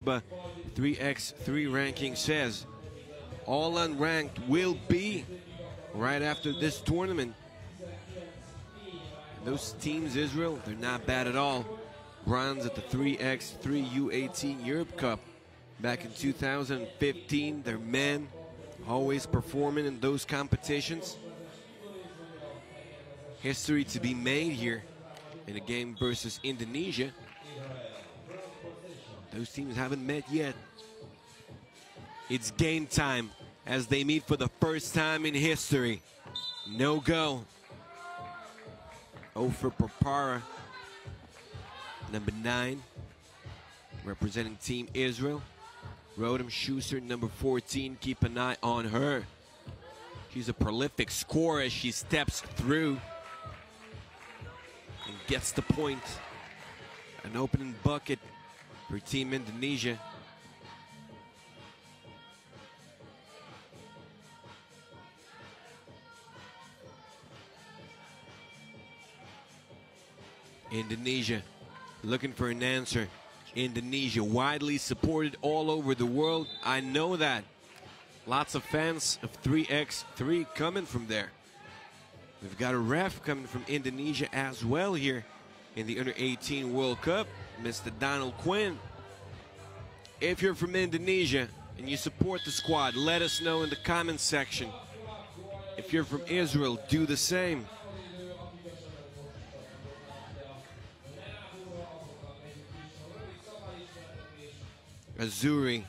FIBA 3x3 ranking says all unranked will be right after this tournament. Those teams, Israel, they're not bad at all. Bronze at the 3x3 U18 Europe Cup back in 2015. Their men always performing in those competitions. History to be made here in a game versus Indonesia. Those teams haven't met yet. It's game time as they meet for the first time in history. No go. For Papara, number 9, representing Team Israel. Rodham Schuster, number 14. Keep an eye on her. She's a prolific scorer as she steps through and gets the point. An opening bucket for Team Indonesia. Indonesia looking for an answer. Indonesia widely supported all over the world. I know that. Lots of fans of 3x3 coming from there. We've got a ref coming from Indonesia as well here in the Under-18 World Cup, Mr. Donald Quinn. If you're from Indonesia and you support the squad, let us know in the comments section. If you're from Israel, do the same. Azuri.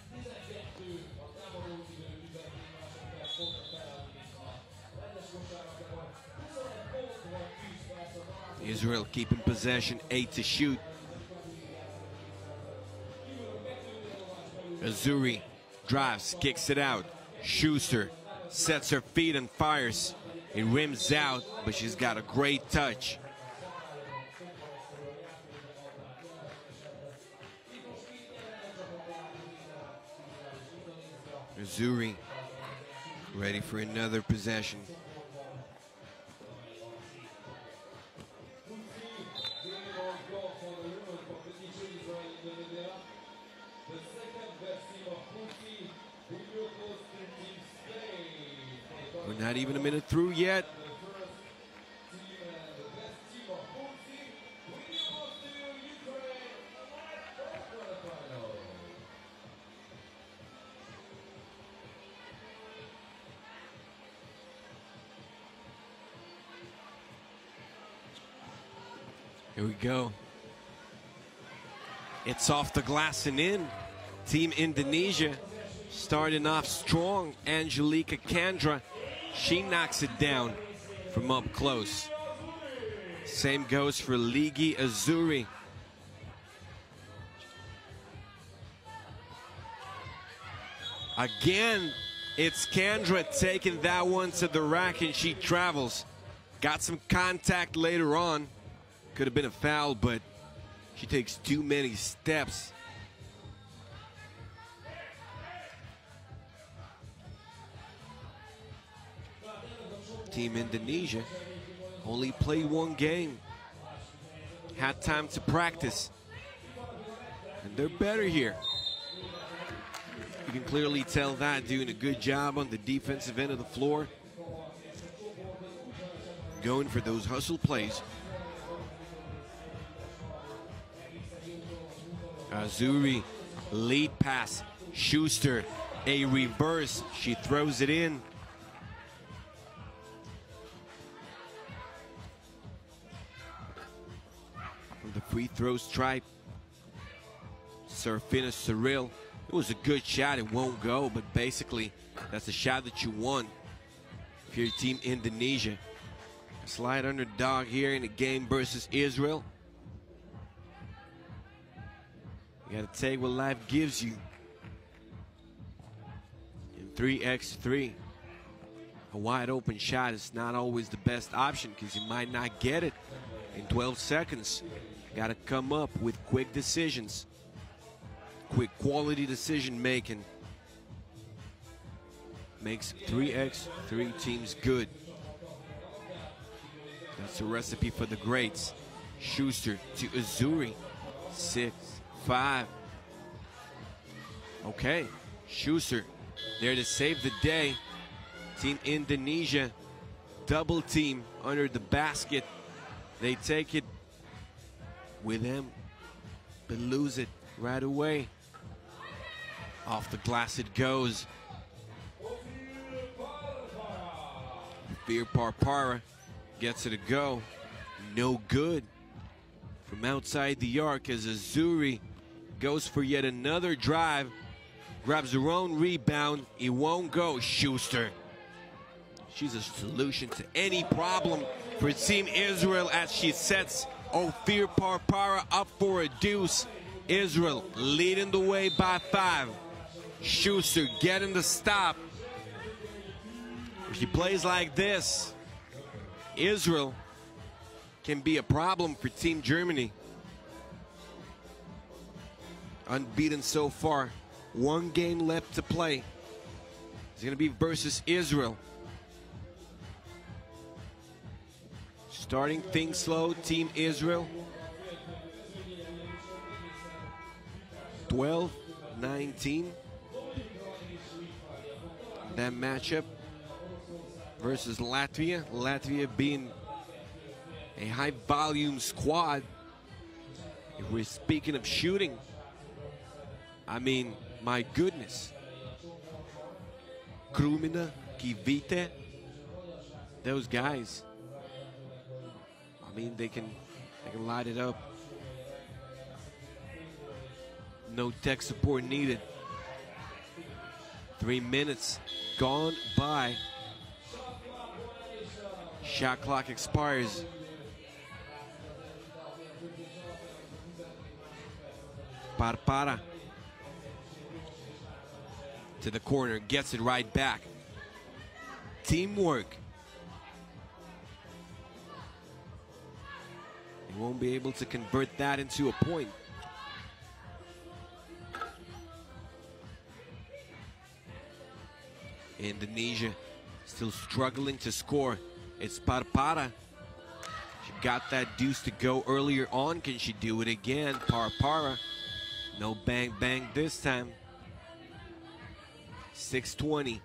Israel keeping possession, 8 to shoot. Azuri drives, kicks it out. Schuster sets her feet and fires. It rims out, but she's got a great touch. Azuri ready for another possession. We're not even a minute through yet. Here we go. It's off the glass and in. Team Indonesia starting off strong. Angelica Kandra, she knocks it down from up close. Same goes for Ligi Azuri. Again, it's Kandra taking that one to the rack, and she travels. Got some contact later on. Could have been a foul, but she takes too many steps. Team Indonesia only played one game. Had time to practice. And they're better here. You can clearly tell that, doing a good job on the defensive end of the floor. Going for those hustle plays. Azuri, lead pass. Schuster, a reverse. She throws it in. From the free throw stripe. Serafina Cyril. It was a good shot. It won't go, but basically, that's a shot that you want if you're Team Indonesia. A slight underdog here in the game versus Israel. You gotta take what life gives you. In 3x3, a wide open shot is not always the best option because you might not get it in 12 seconds. You gotta come up with quick decisions, quick quality decision making. Makes 3x3 teams good. That's a recipe for the greats. Schuster to Azuri, 6-5. Okay, Schuster there to save the day. Team Indonesia double team under the basket. They take it with him, but lose it right away. Off the glass it goes. Parpara gets it to go. No good. From outside the arc as Azuri goes for yet another drive. Grabs her own rebound. It won't go. Schuster. She's a solution to any problem for Team Israel as she sets Ophir Parpara up for a deuce. Israel leading the way by 5. Schuster getting the stop. If she plays like this, Israel can be a problem for Team Germany. Unbeaten so far. 1 game left to play. It's going to be versus Israel. Starting things slow, Team Israel. 12-19. That matchup versus Latvia. Latvia being a high-volume squad. If we're speaking of shooting, I mean, my goodness. Krumina, Kivite, those guys. I mean, they can light it up. No tech support needed. 3 minutes gone by. Shot clock expires. Parpara to the corner, gets it right back. Teamwork. He won't be able to convert that into a point. Indonesia still struggling to score. It's Parpara. She got that deuce to go earlier on. Can she do it again? Parpara. No bang bang this time. 6:20.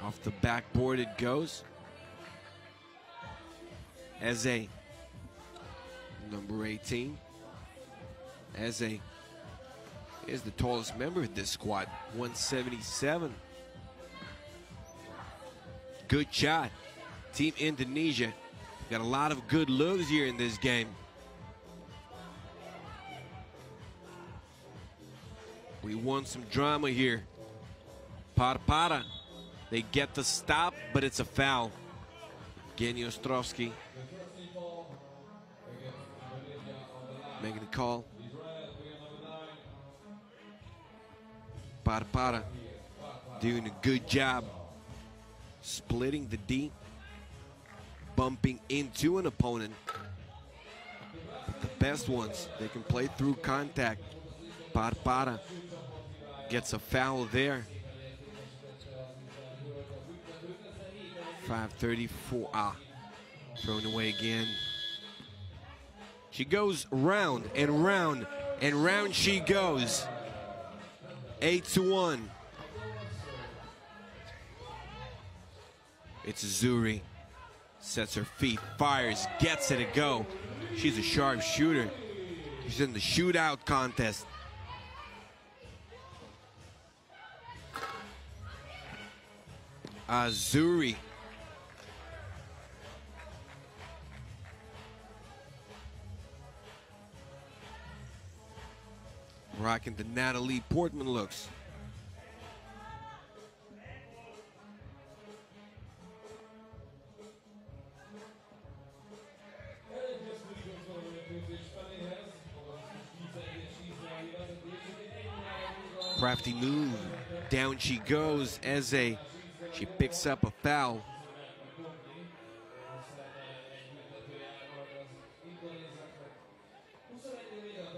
Off the backboard it goes. Eze, number 18. Eze is the tallest member of this squad, 177. Good shot. Team Indonesia got a lot of good looks here in this game. We want some drama here. Parpara, they get the stop, but it's a foul. Genio Ostrovsky making a call. Parpara doing a good job splitting the D, bumping into an opponent. But the best ones, they can play through contact. Parpara gets a foul there. 5:34. Thrown away again. She goes round and round and round she goes. 8-1. It's Zuri. Sets her feet, fires, gets it to go. She's a sharp shooter. She's in the shootout contest. Azuri. Rocking the Natalie Portman looks. Crafty move. Down she goes. Eze. She picks up a foul.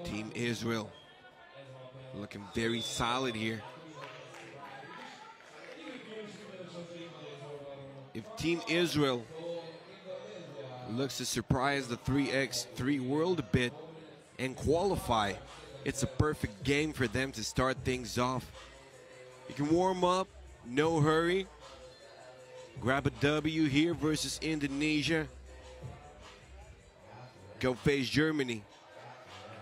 Team Israel looking very solid here. If Team Israel looks to surprise the 3x3 world a bit, and qualify. It's a perfect game for them to start things off. You can warm up, no hurry. Grab a W here versus Indonesia. Go face Germany.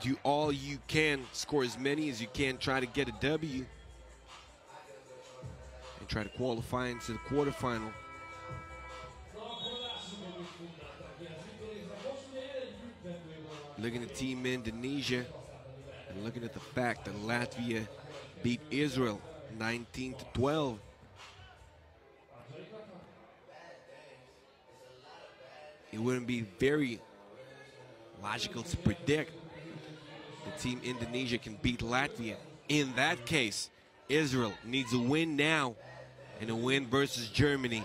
Do all you can, score as many as you can, try to get a W. And try to qualify into the quarterfinal. Looking at Team Indonesia and looking at the fact that Latvia beat Israel 19-12. It wouldn't be very logical to predict that Team Indonesia can beat Latvia. In that case, Israel needs a win now and a win versus Germany.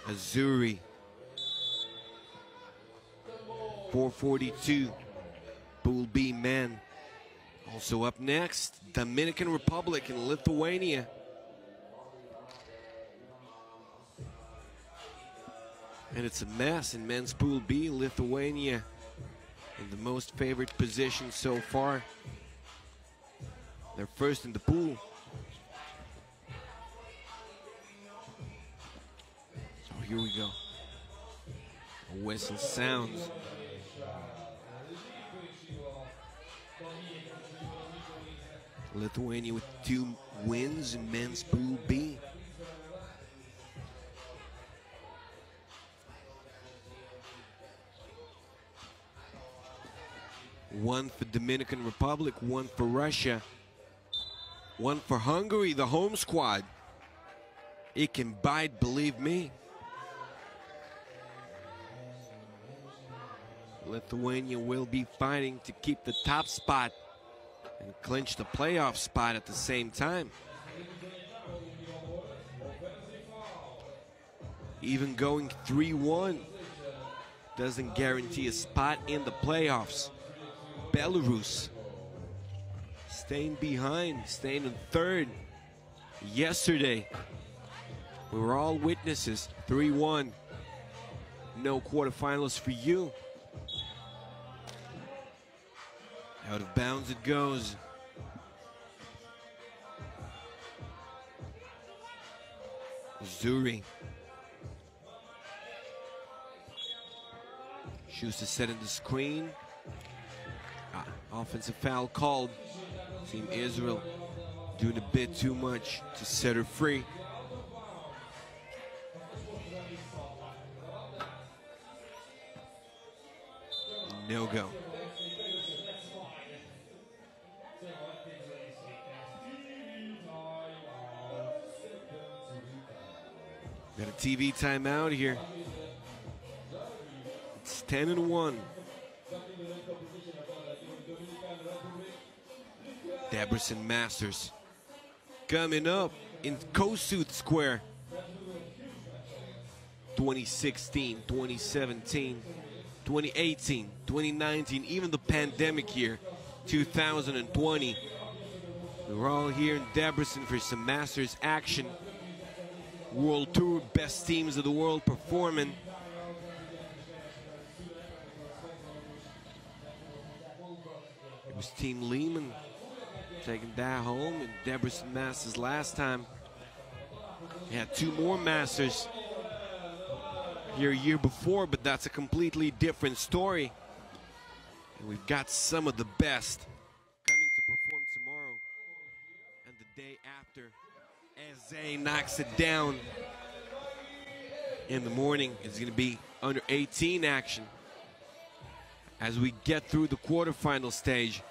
Azuri. 442. Pool B men. Also up next, Dominican Republic and Lithuania. And it's a mess in men's Pool B. Lithuania in the most favored position so far. They're first in the pool. So here we go. A whistle sounds. Lithuania with 2 wins in men's Pool B. One for Dominican Republic, 1 for Russia, 1 for Hungary, the home squad. It can bite, believe me. Lithuania will be fighting to keep the top spot and clinch the playoff spot at the same time. Even going 3-1 doesn't guarantee a spot in the playoffs. Belarus staying behind, staying in 3rd. Yesterday, we were all witnesses. 3-1. No quarterfinals for you. Out of bounds it goes. Zuri. Schuster setting the screen. Offensive foul called. Team Israel doing a bit too much to set her free. No go. Got a TV timeout here. It's 10-1. Debrecen Masters coming up in Kossuth Square. 2016, 2017, 2018, 2019, even the pandemic year, 2020. We were all here in Debrecen for some Masters action. World Tour, best teams of the world performing. It was Team Lehman taking that home in Debrecen Masters last time. We had 2 more Masters here a year before, but that's a completely different story. And we've got some of the best coming to perform tomorrow and the day after. Eze knocks it down. In the morning, it's going to be under 18 action as we get through the quarterfinal stage.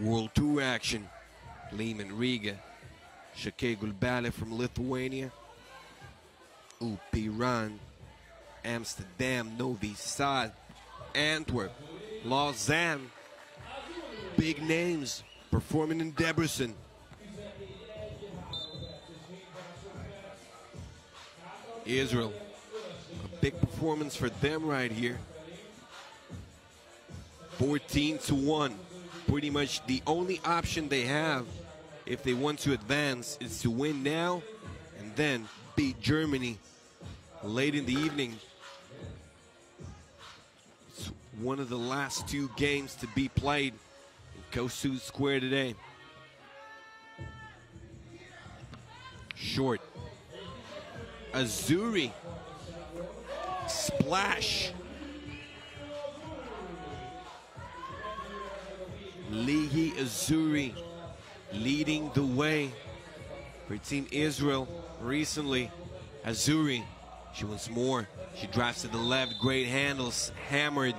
World Tour action. Lehman, Riga, Shake Gulbale from Lithuania, Piran, Amsterdam, Novi Sad, Antwerp, Lausanne. Big names performing in Debrecen. Israel, a big performance for them right here. 14-1. Pretty much the only option they have if they want to advance is to win now and then beat Germany late in the evening. It's one of the last two games to be played in Kosu Square today. Short. Azuri. Splash. Lihi Azuri leading the way for Team Israel recently. Azuri, she wants more. She drives to the left, great handles, hammered.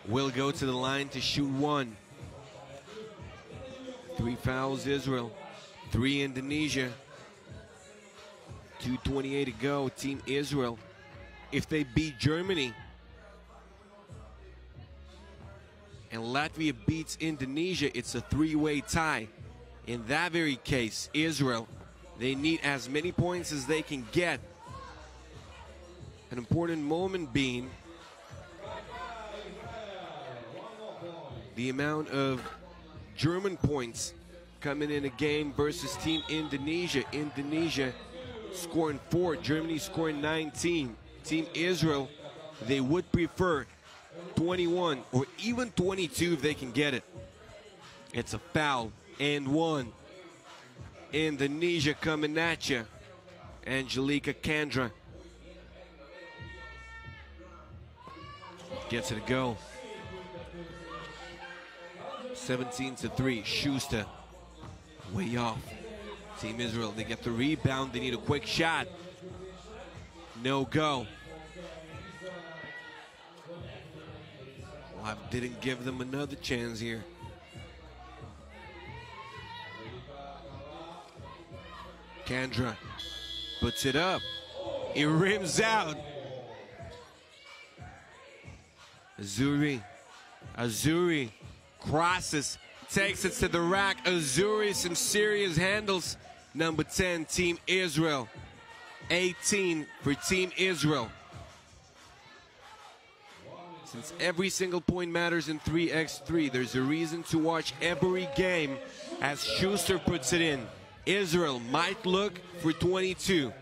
Will go to the line to shoot one. 3 fouls Israel, 3 Indonesia. 2:28 to go, Team Israel. If they beat Germany and Latvia beats Indonesia, it's a 3-way tie. In that very case, Israel, they need as many points as they can get. An important moment being the amount of German points coming in a game versus Team Indonesia. Indonesia scoring 4, Germany scoring 19. Team Israel, they would prefer 21 or even 22 if they can get it. It's a foul and one. Indonesia coming at you. Angelica Kandra gets it to go. 17-3. Schuster way off. Team Israel, they get the rebound. They need a quick shot. No go. Live didn't give them another chance here. Kandra puts it up. It rims out. Azuri crosses, takes it to the rack. Azuri, some serious handles. Number 10, Team Israel. 18 for Team Israel. Since every single point matters in 3x3, there's a reason to watch every game as Schuster puts it in. Israel might look for 22.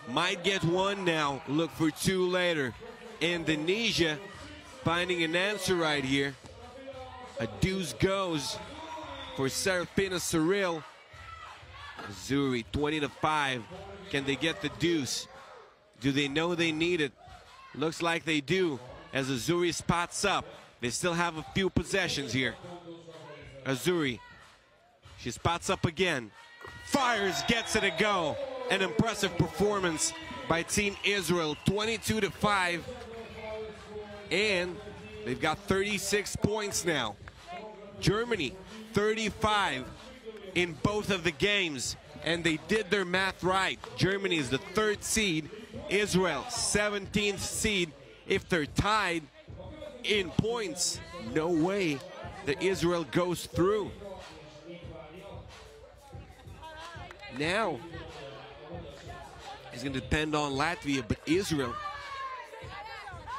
Might get one now, look for 2 later. Indonesia finding an answer right here. A deuce goes for Serafina Cyril. Azuri, 20-5. Can they get the deuce? Do they know they need it? Looks like they do, as Azuri spots up. They still have a few possessions here. Azuri, she spots up again. Fires, gets it to go. An impressive performance by Team Israel, 22-5. And they've got 36 points now. Germany, 35 in both of the games. And they did their math right. Germany is the 3rd seed. Israel, 17th seed. If they're tied in points, no way that Israel goes through. Now, it's going to depend on Latvia, but Israel,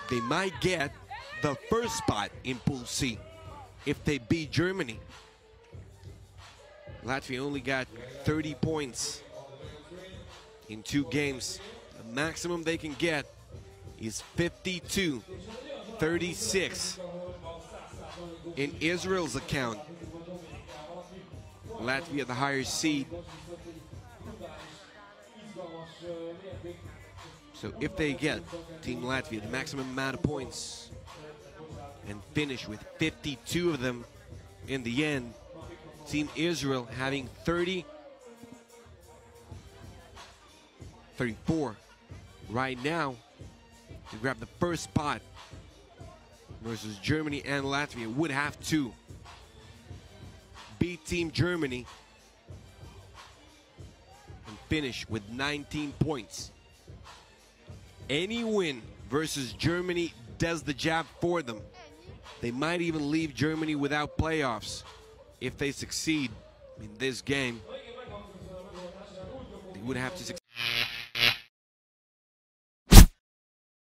they might get the first spot in Pool C if they beat Germany. Latvia only got 30 points in 2 games. The maximum they can get is 52-36. In Israel's account, Latvia the higher seed. So if they get Team Latvia the maximum amount of points and finish with 52 of them in the end, Team Israel having 34 right now to grab the first spot versus Germany and Latvia would have to beat Team Germany and finish with 19 points. Any win versus Germany does the job for them. They might even leave Germany without playoffs. If they succeed in this game, they would have to succeed.